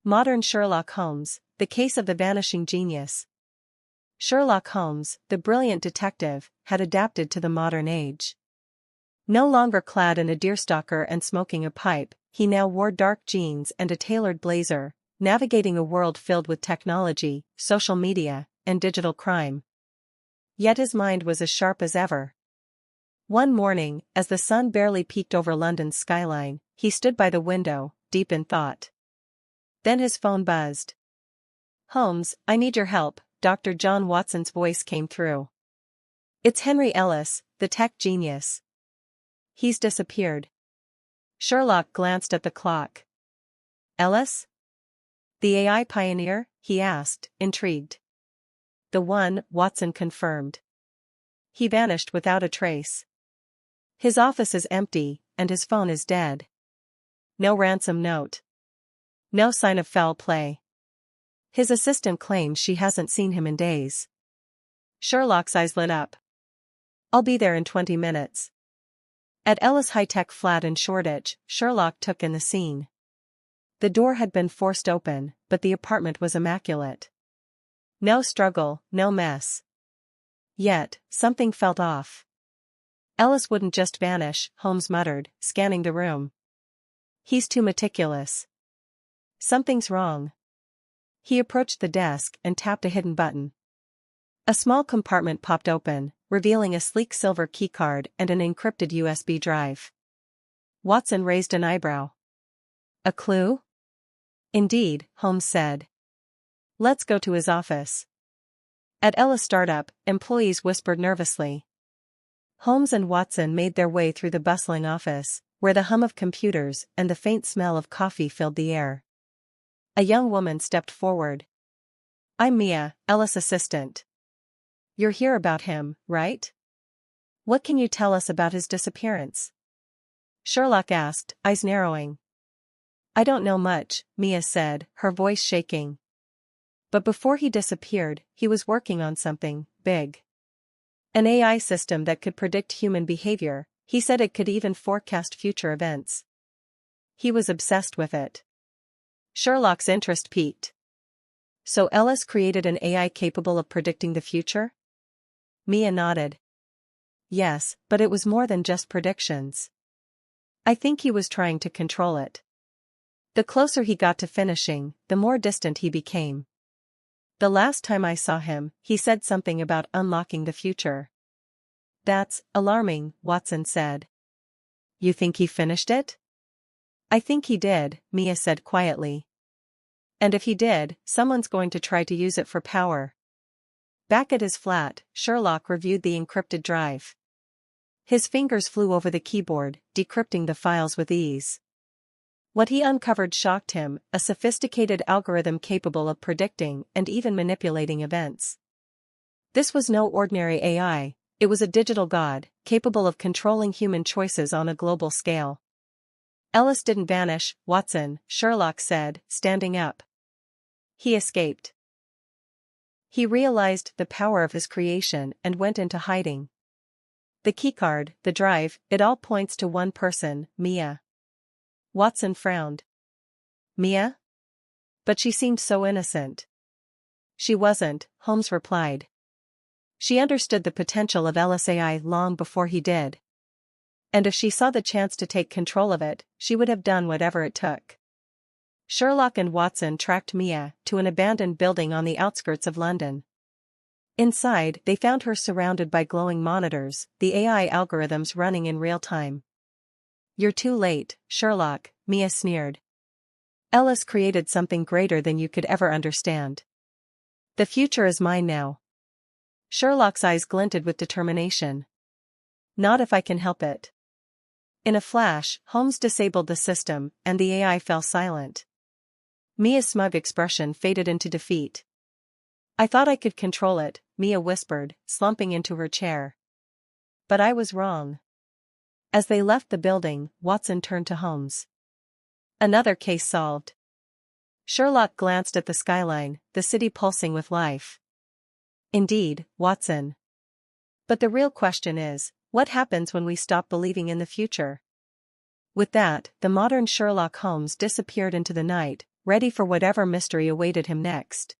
Modern Sherlock Holmes, the case of the vanishing genius. Sherlock Holmes, the brilliant detective, had adapted to the modern age. No longer clad in a deerstalker and smoking a pipe, he now wore dark jeans and a tailored blazer, navigating a world filled with technology, social media, and digital crime. Yet his mind was as sharp as ever. One morning, as the sun barely peeked over London's skyline, he stood by the window, deep in thought. Then his phone buzzed. "Holmes, I need your help," Dr. John Watson's voice came through. "It's Henry Ellis, the tech genius. He's disappeared." Sherlock glanced at the clock. "Ellis? The AI pioneer?" he asked, intrigued. "The one," Watson confirmed. "He vanished without a trace. His office is empty, and his phone is dead. No ransom note. No sign of foul play. His assistant claims she hasn't seen him in days." Sherlock's eyes lit up. "I'll be there in 20 minutes. At Ellis' high-tech flat in Shoreditch, Sherlock took in the scene. The door had been forced open, but the apartment was immaculate. No struggle, no mess. Yet, something felt off. "Ellis wouldn't just vanish," Holmes muttered, scanning the room. "He's too meticulous. Something's wrong." He approached the desk and tapped a hidden button. A small compartment popped open, revealing a sleek silver keycard and an encrypted USB drive. Watson raised an eyebrow. "A clue?" "Indeed," Holmes said. "Let's go to his office." At Ellis' startup, employees whispered nervously. Holmes and Watson made their way through the bustling office, where the hum of computers and the faint smell of coffee filled the air. A young woman stepped forward. "I'm Mia, Ellis' assistant. You're here about him, right? What can you tell us about his disappearance?" Sherlock asked, eyes narrowing. "I don't know much," Mia said, her voice shaking. "But before he disappeared, he was working on something big. An AI system that could predict human behavior. He said it could even forecast future events. He was obsessed with it." Sherlock's interest peaked. "So Ellis created an AI capable of predicting the future?" Mia nodded. "Yes, but it was more than just predictions. I think he was trying to control it. The closer he got to finishing, the more distant he became. The last time I saw him, he said something about unlocking the future." "That's alarming," Watson said. "You think he finished it?" "I think he did," Mia said quietly. "And if he did, someone's going to try to use it for power." Back at his flat, Sherlock reviewed the encrypted drive. His fingers flew over the keyboard, decrypting the files with ease. What he uncovered shocked him, a sophisticated algorithm capable of predicting and even manipulating events. This was no ordinary AI, it was a digital god, capable of controlling human choices on a global scale. "Ellis didn't vanish, Watson," Sherlock said, standing up. "He escaped. He realized the power of his creation and went into hiding. The keycard, the drive, it all points to one person, Mia." Watson frowned. "Mia? But she seemed so innocent." "She wasn't," Holmes replied. "She understood the potential of Ellis AI long before he did. And if she saw the chance to take control of it, she would have done whatever it took." Sherlock and Watson tracked Mia to an abandoned building on the outskirts of London. Inside, they found her surrounded by glowing monitors, the AI algorithms running in real time. "You're too late, Sherlock," Mia sneered. "Ellis created something greater than you could ever understand. The future is mine now." Sherlock's eyes glinted with determination. "Not if I can help it." In a flash, Holmes disabled the system, and the AI fell silent. Mia's smug expression faded into defeat. "I thought I could control it," Mia whispered, slumping into her chair. "But I was wrong." As they left the building, Watson turned to Holmes. "Another case solved." Sherlock glanced at the skyline, the city pulsing with life. "Indeed, Watson. But the real question is, what happens when we stop believing in the future?" With that, the modern Sherlock Holmes disappeared into the night, ready for whatever mystery awaited him next.